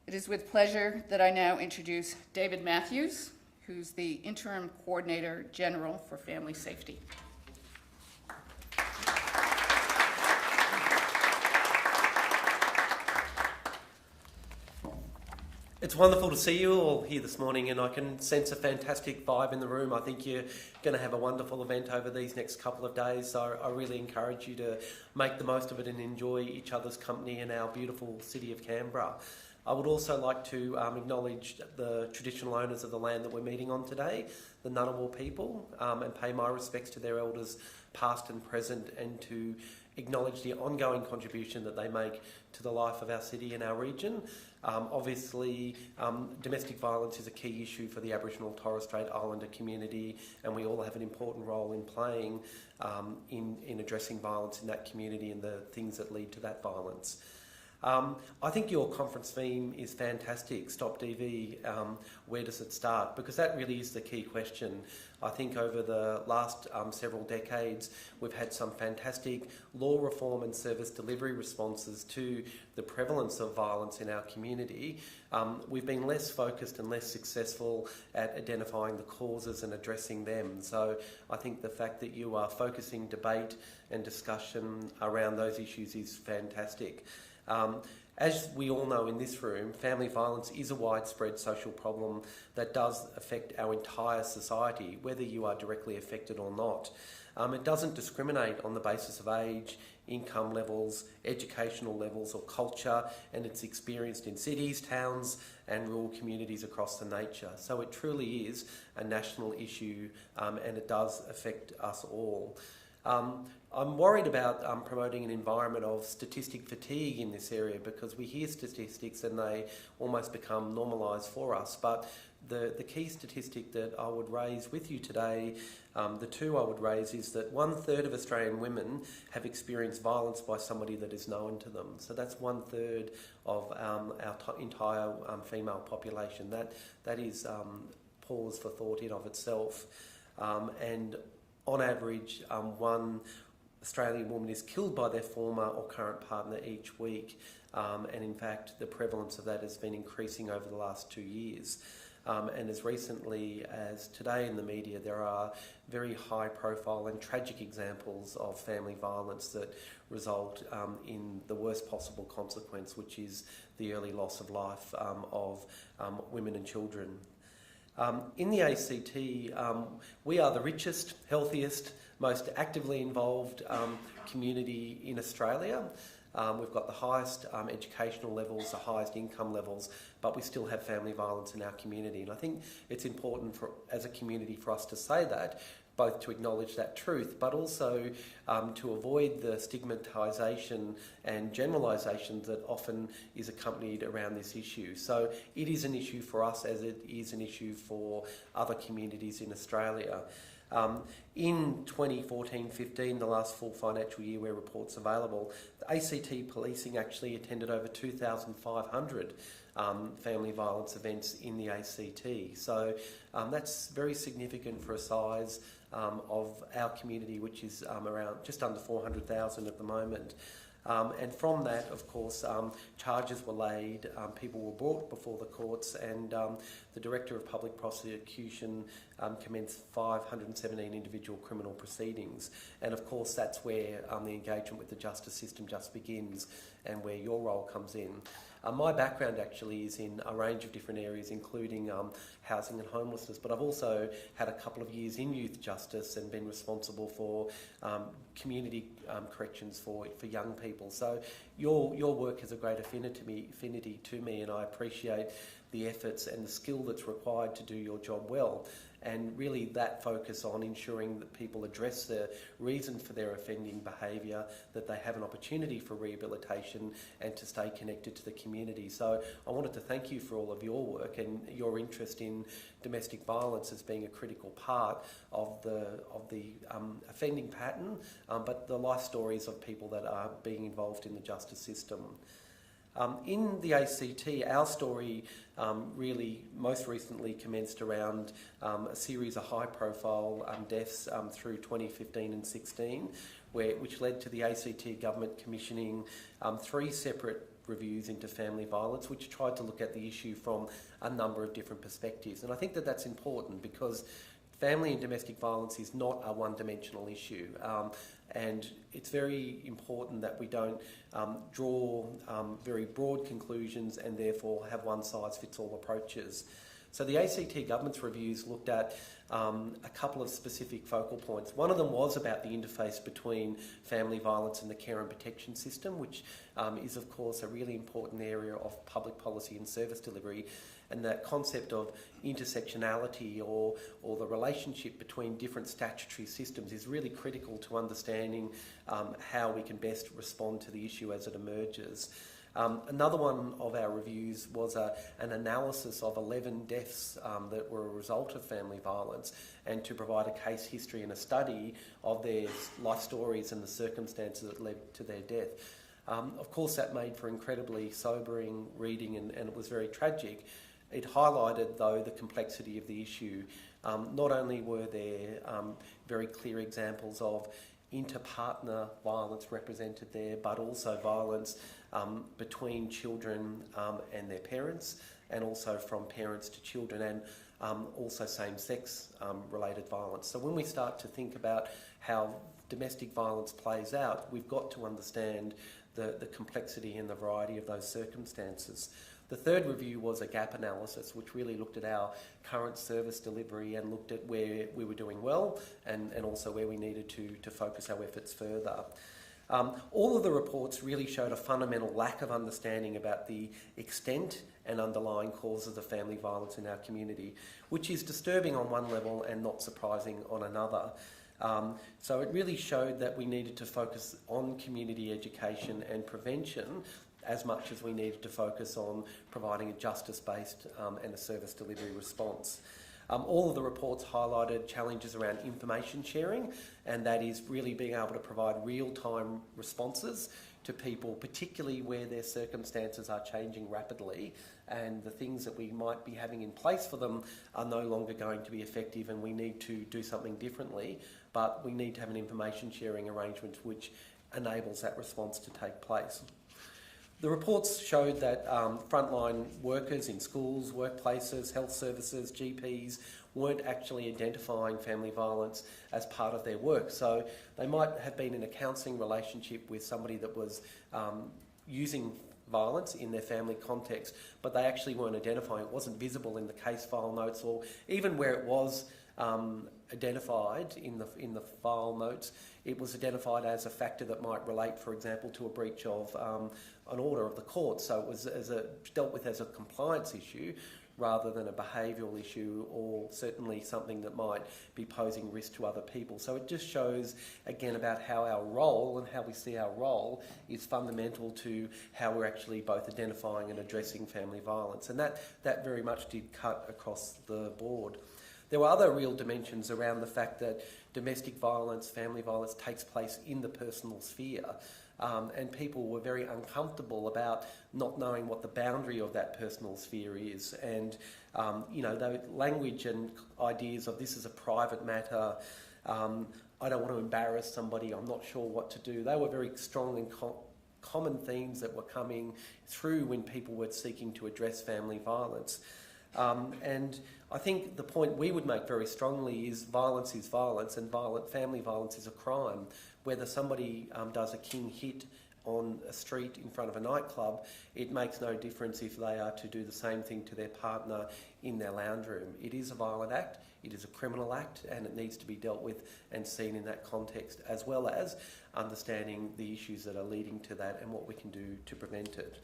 It is with pleasure that I now introduce David Matthews, who's the Interim Coordinator General for Family Safety. It's wonderful to see you all here this morning, and I can sense a fantastic vibe in the room. I think you're going to have a wonderful event over these next couple of days, so I really encourage you to make the most of it and enjoy each other's company in our beautiful city of Canberra. I would also like to acknowledge the traditional owners of the land that we're meeting on today, the Ngunnawal people, and pay my respects to their elders past and present, and to acknowledge the ongoing contribution that they make to the life of our city and our region. Obviously, domestic violence is a key issue for the Aboriginal Torres Strait Islander community, and we all have an important role in playing in addressing violence in that community and the things that lead to that violence. I think your conference theme is fantastic, Stop DV, where does it start? Because that really is the key question. I think over the last several decades, we've had some fantastic law reform and service delivery responses to the prevalence of violence in our community. We've been less focused and less successful at identifying the causes and addressing them. So I think the fact that you are focusing debate and discussion around those issues is fantastic. As we all know in this room, family violence is a widespread social problem that does affect our entire society, whether you are directly affected or not. It doesn't discriminate on the basis of age, income levels, educational levels or culture, and it's experienced in cities, towns and rural communities across the nature. So it truly is a national issue, and it does affect us all. I'm worried about promoting an environment of statistic fatigue in this area, because we hear statistics and they almost become normalised for us. But the key statistic that I would raise with you today, the two I would raise, is that 1/3 of Australian women have experienced violence by somebody that is known to them. So that's 1/3 of our entire female population. That is pause for thought in of itself. And on average, one Australian woman is killed by their former or current partner each week, and in fact the prevalence of that has been increasing over the last 2 years. And as recently as today in the media, there are very high profile and tragic examples of family violence that result in the worst possible consequence, which is the early loss of life of women and children. In the ACT, we are the richest, healthiest, most actively involved community in Australia. We've got the highest educational levels, the highest income levels, but we still have family violence in our community. And I think it's important as a community for us to say that, both to acknowledge that truth, but also to avoid the stigmatisation and generalisation that often is accompanied around this issue. So it is an issue for us, as it is an issue for other communities in Australia. In 2014-15, the last full financial year where reports available, the ACT policing actually attended over 2,500 family violence events in the ACT. So that's very significant for a size of our community, which is around just under 400,000 at the moment. And from that, of course, charges were laid, people were brought before the courts, and the Director of Public Prosecution commenced 517 individual criminal proceedings. And of course, that's where the engagement with the justice system just begins, and where your role comes in. My background actually is in a range of different areas, including housing and homelessness, but I've also had a couple of years in youth justice and been responsible for community corrections for young people. So your work has a great affinity to me, and I appreciate the efforts and the skill that's required to do your job well. And really that focus on ensuring that people address the reason for their offending behaviour, that they have an opportunity for rehabilitation and to stay connected to the community. So I wanted to thank you for all of your work and your interest in domestic violence as being a critical part of the offending pattern, but the life stories of people that are being involved in the justice system. In the ACT, our story really most recently commenced around a series of high-profile deaths through 2015 and 16, which led to the ACT government commissioning 3 separate reviews into family violence, which tried to look at the issue from a number of different perspectives. And I think that that's important because family and domestic violence is not a one-dimensional issue, and it's very important that we don't draw very broad conclusions and therefore have one-size-fits-all approaches. So the ACT government's reviews looked at a couple of specific focal points. One of them was about the interface between family violence and the care and protection system, which is of course a really important area of public policy and service delivery. And that concept of intersectionality or the relationship between different statutory systems is really critical to understanding how we can best respond to the issue as it emerges. Another one of our reviews was an analysis of 11 deaths that were a result of family violence, and to provide a case history and a study of their life stories and the circumstances that led to their death. Of course, that made for incredibly sobering reading, and it was very tragic. It highlighted, though, the complexity of the issue. Not only were there very clear examples of inter-partner violence represented there, but also violence between children and their parents, and also from parents to children, and also same-sex related violence. So when we start to think about how domestic violence plays out, we've got to understand the complexity and the variety of those circumstances. The third review was a gap analysis, which really looked at our current service delivery and looked at where we were doing well and also where we needed to focus our efforts further. All of the reports really showed a fundamental lack of understanding about the extent and underlying causes of family violence in our community, which is disturbing on one level and not surprising on another. So it really showed that we needed to focus on community education and prevention as much as we needed to focus on providing a justice-based and a service delivery response. All of the reports highlighted challenges around information sharing, and that is really being able to provide real-time responses to people, particularly where their circumstances are changing rapidly and the things that we might be having in place for them are no longer going to be effective, and we need to do something differently, but we need to have an information sharing arrangement which enables that response to take place. The reports showed that frontline workers in schools, workplaces, health services, GPs weren't actually identifying family violence as part of their work. So they might have been in a counselling relationship with somebody that was using violence in their family context, but they actually weren't identifying. It wasn't visible in the case file notes, or even where it was identified in the file notes, it was identified as a factor that might relate, for example, to a breach of an order of the court. So it was dealt with as a compliance issue rather than a behavioural issue, or certainly something that might be posing risk to other people. So it just shows, again, about how our role and how we see our role is fundamental to how we're actually both identifying and addressing family violence. And that very much did cut across the board. There were other real dimensions around the fact that domestic violence, family violence takes place in the personal sphere, and people were very uncomfortable about not knowing what the boundary of that personal sphere is. And, the language and ideas of this is a private matter, I don't want to embarrass somebody, I'm not sure what to do, they were very strong and common themes that were coming through when people were seeking to address family violence. And I think the point we would make very strongly is violence, and family violence is a crime. Whether somebody does a king hit on a street in front of a nightclub, it makes no difference if they are to do the same thing to their partner in their lounge room. It is a violent act, it is a criminal act, and it needs to be dealt with and seen in that context, as well as understanding the issues that are leading to that and what we can do to prevent it.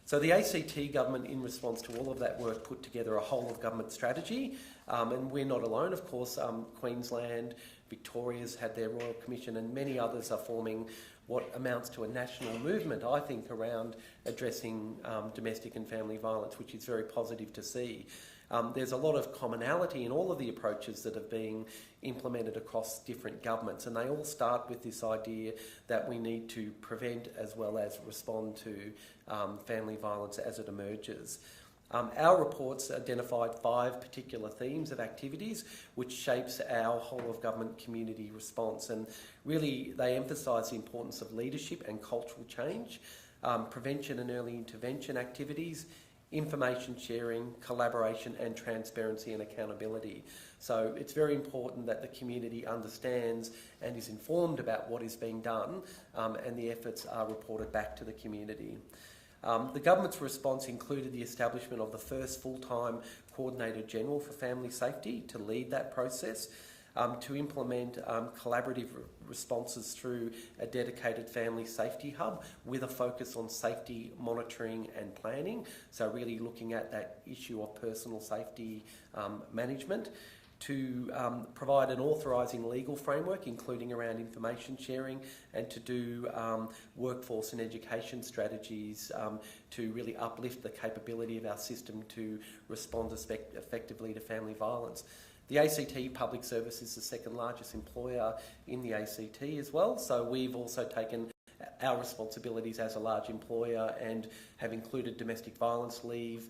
So the ACT government, in response to all of that work, put together a whole-of-government strategy, and we're not alone, of course. Queensland, Victoria's had their Royal Commission, and many others are forming what amounts to a national movement, I think, around addressing domestic and family violence, which is very positive to see. There's a lot of commonality in all of the approaches that are being implemented across different governments, and they all start with this idea that we need to prevent as well as respond to family violence as it emerges. Our reports identified 5 particular themes of activities which shapes our whole-of-government community response, and really they emphasise the importance of leadership and cultural change, prevention and early intervention activities, information sharing, collaboration and transparency and accountability. So it's very important that the community understands and is informed about what is being done, and the efforts are reported back to the community. The government's response included the establishment of the first full-time Coordinator General for Family Safety to lead that process, to implement collaborative responses through a dedicated family safety hub with a focus on safety monitoring and planning, so really looking at that issue of personal safety management, to provide an authorising legal framework, including around information sharing, and to do workforce and education strategies to really uplift the capability of our system to respond effectively to family violence. The ACT Public Service is the second largest employer in the ACT as well, so we've also taken our responsibilities as a large employer and have included domestic violence leave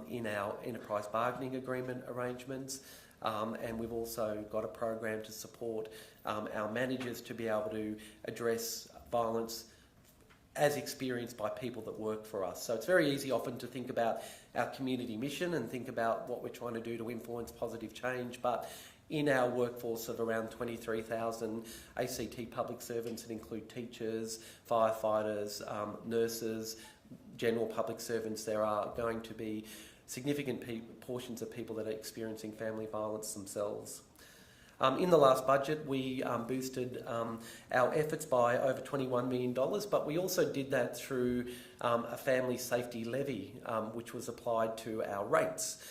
in our enterprise bargaining agreement arrangements. And we've also got a program to support our managers to be able to address violence as experienced by people that work for us. So it's very easy often to think about our community mission and think about what we're trying to do to influence positive change, but in our workforce of around 23,000 ACT public servants that include teachers, firefighters, nurses, general public servants, there are going to be significant portions of people that are experiencing family violence themselves. In the last budget, we boosted our efforts by over $21 million, but we also did that through a family safety levy, which was applied to our rates.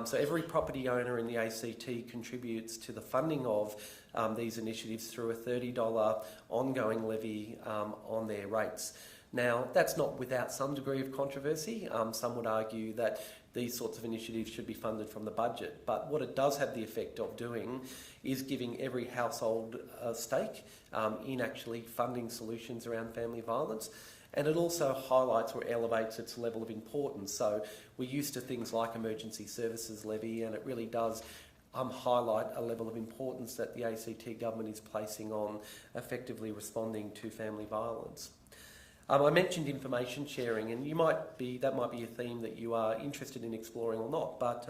So every property owner in the ACT contributes to the funding of these initiatives through a $30 ongoing levy on their rates. Now, that's not without some degree of controversy. Some would argue that these sorts of initiatives should be funded from the budget, but what it does have the effect of doing is giving every household a stake in actually funding solutions around family violence, and it also highlights or elevates its level of importance. So we're used to things like emergency services levy, and it really does highlight a level of importance that the ACT government is placing on effectively responding to family violence. I mentioned information sharing, and that might be a theme that you are interested in exploring or not, but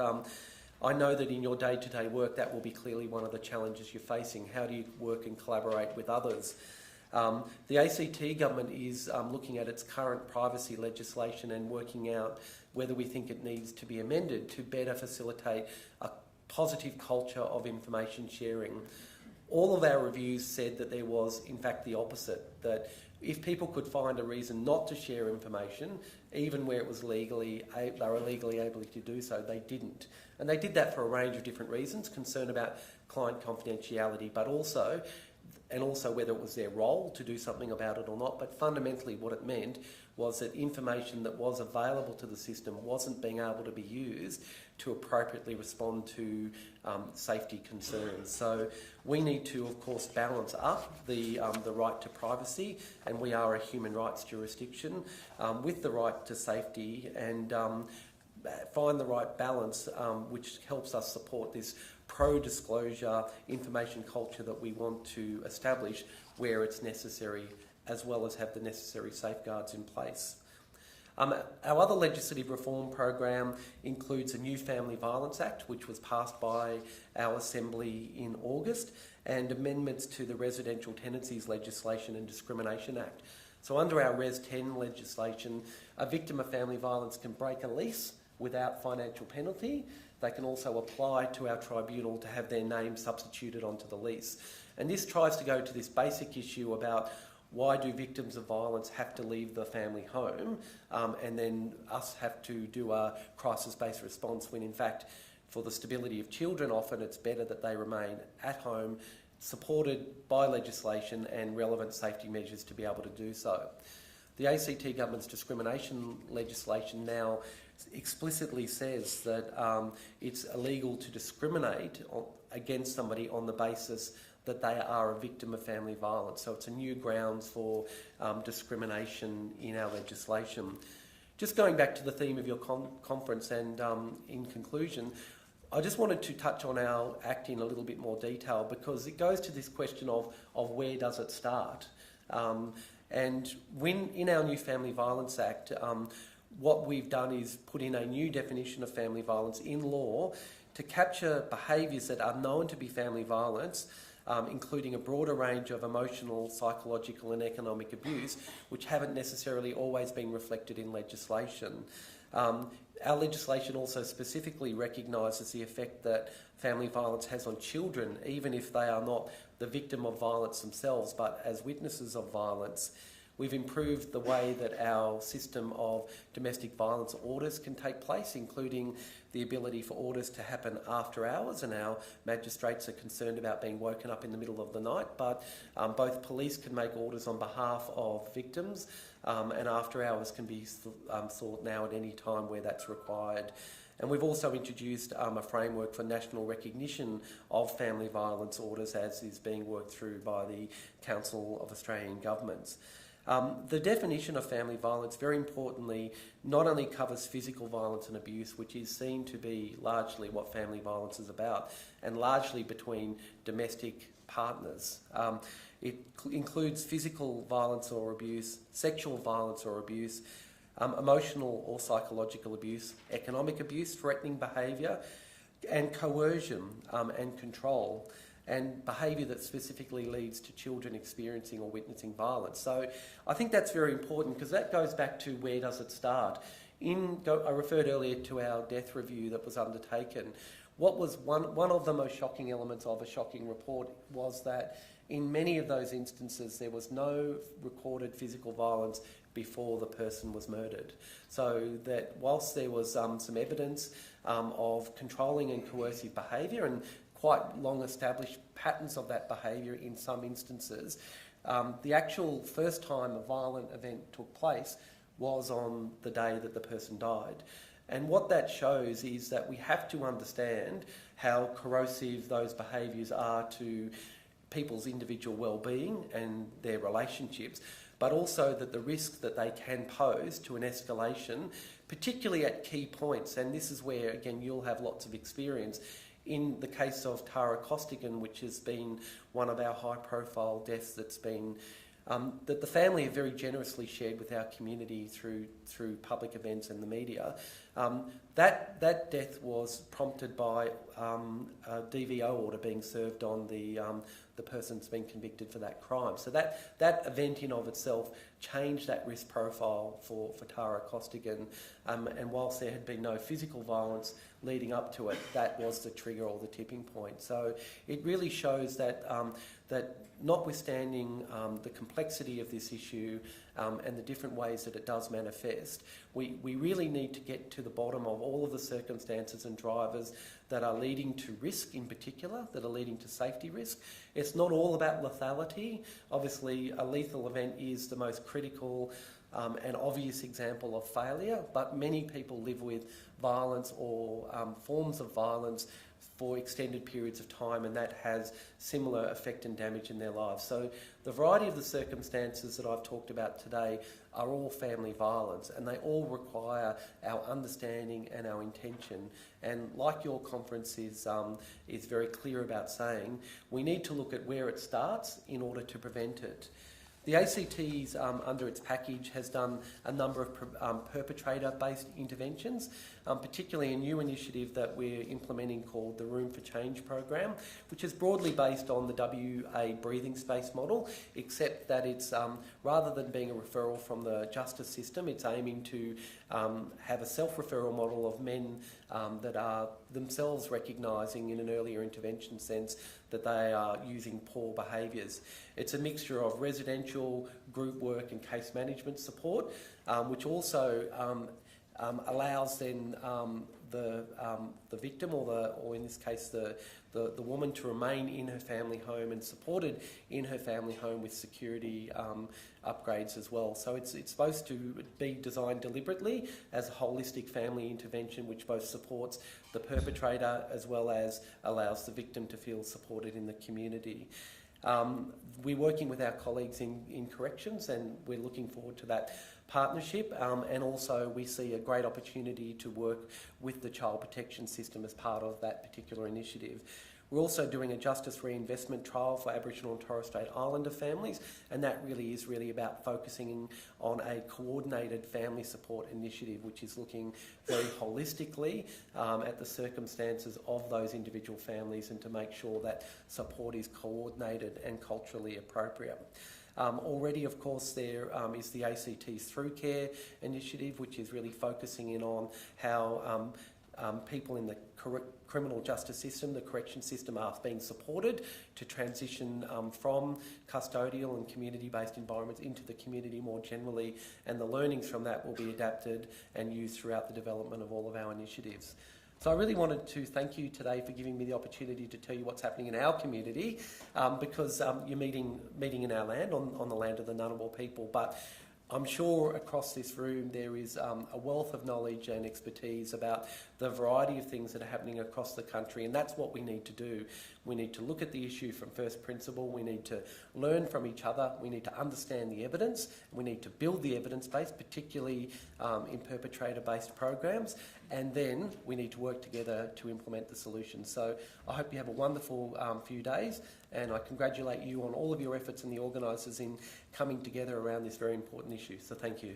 I know that in your day-to-day work that will be clearly one of the challenges you're facing. How do you work and collaborate with others? The ACT government is looking at its current privacy legislation and working out whether we think it needs to be amended to better facilitate a positive culture of information sharing. All of our reviews said that there was, in fact, the opposite, that if people could find a reason not to share information, even where it was they were legally able to do so, they didn't. And they did that for a range of different reasons, concern about client confidentiality, but also whether it was their role to do something about it or not. But fundamentally what it meant was that information that was available to the system wasn't being able to be used to appropriately respond to safety concerns. So we need to, of course, balance up the right to privacy, and we are a human rights jurisdiction, with the right to safety, and find the right balance which helps us support this pro-disclosure information culture that we want to establish where it's necessary, as well as have the necessary safeguards in place. Our other legislative reform program includes a new Family Violence Act, which was passed by our Assembly in August, and amendments to the Residential Tenancies Legislation and Discrimination Act. So under our Res 10 legislation, a victim of family violence can break a lease without financial penalty. They can also apply to our tribunal to have their name substituted onto the lease. And this tries to go to this basic issue about why do victims of violence have to leave the family home and then us have to do a crisis-based response when in fact for the stability of children often it's better that they remain at home, supported by legislation and relevant safety measures to be able to do so. The ACT government's discrimination legislation now explicitly says that it's illegal to discriminate against somebody on the basis that they are a victim of family violence. So it's a new grounds for discrimination in our legislation. Just going back to the theme of your conference and in conclusion, I just wanted to touch on our Act in a little bit more detail because it goes to this question of where does it start? And when in our new Family Violence Act, what we've done is put in a new definition of family violence in law to capture behaviours that are known to be family violence, including a broader range of emotional, psychological and economic abuse, which haven't necessarily always been reflected in legislation. Our legislation also specifically recognises the effect that family violence has on children, even if they are not the victim of violence themselves, but as witnesses of violence. We've improved the way that our system of domestic violence orders can take place, including the ability for orders to happen after hours, and our magistrates are concerned about being woken up in the middle of the night, but both police can make orders on behalf of victims, and after hours can be sought now at any time where that's required. And we've also introduced a framework for national recognition of family violence orders, as is being worked through by the Council of Australian Governments. The definition of family violence, very importantly, not only covers physical violence and abuse, which is seen to be largely what family violence is about, and largely between domestic partners. It includes physical violence or abuse, sexual violence or abuse, emotional or psychological abuse, economic abuse, threatening behaviour, and coercion and control, and behaviour that specifically leads to children experiencing or witnessing violence. So I think that's very important, because that goes back to where does it start. I referred earlier to our death review that was undertaken. What was one of the most shocking elements of a shocking report was that in many of those instances there was no recorded physical violence before the person was murdered. So that whilst there was some evidence of controlling and coercive behaviour, and quite long established patterns of that behaviour in some instances, the actual first time a violent event took place was on the day that the person died. And what that shows is that we have to understand how corrosive those behaviours are to people's individual well-being and their relationships, but also that the risk that they can pose to an escalation, particularly at key points, and this is where, again, you'll have lots of experience. In the case of Tara Costigan, which has been one of our high-profile deaths that's been that the family have very generously shared with our community through public events and the media. That death was prompted by a DVO order being served on the person that's been convicted for that crime. So that event in of itself changed that risk profile for Tara Costigan. And whilst there had been no physical violence leading up to it, that was the trigger or the tipping point. So it really shows that that notwithstanding the complexity of this issue and the different ways that it does manifest, we really need to get to the bottom of all of the circumstances and drivers that are leading to risk in particular, that are leading to safety risk. It's not all about lethality. Obviously, a lethal event is the most critical and obvious example of failure, but many people live with violence or forms of violence for extended periods of time, and that has similar effect and damage in their lives. So the variety of the circumstances that I've talked about today are all family violence, and they all require our understanding and our intention. And like your conference is very clear about saying, we need to look at where it starts in order to prevent it. The ACT's, under its package, has done a number of perpetrator-based interventions, particularly a new initiative that we're implementing called the Room for Change program, which is broadly based on the WA breathing space model, except that it's, rather than being a referral from the justice system, it's aiming to have a self-referral model of men that are themselves recognising in an earlier intervention sense that they are using poor behaviours. It's a mixture of residential, group work and case management support, which also allows then the victim or in this case the woman to remain in her family home and supported in her family home with security upgrades as well. So it's supposed to be designed deliberately as a holistic family intervention which both supports the perpetrator as well as allows the victim to feel supported in the community. We're working with our colleagues in corrections, and we're looking forward to that partnership, and also we see a great opportunity to work with the child protection system as part of that particular initiative. We're also doing a justice reinvestment trial for Aboriginal and Torres Strait Islander families, and that really is about focusing on a coordinated family support initiative, which is looking very holistically at the circumstances of those individual families and to make sure that support is coordinated and culturally appropriate. Already, of course, there is the ACT's Through Care initiative, which is really focusing in on how people in the criminal justice system, the correction system, are being supported to transition from custodial and community-based environments into the community more generally, and the learnings from that will be adapted and used throughout the development of all of our initiatives. So I really wanted to thank you today for giving me the opportunity to tell you what's happening in our community, because you're meeting in our land, on the land of the Ngunnawal people. But I'm sure across this room there is a wealth of knowledge and expertise about the variety of things that are happening across the country, and that's what we need to do. We need to look at the issue from first principle, we need to learn from each other, we need to understand the evidence, and we need to build the evidence base, particularly in perpetrator-based programs, and then we need to work together to implement the solutions. So I hope you have a wonderful few days, and I congratulate you on all of your efforts and the organisers in coming together around this very important issue. So thank you.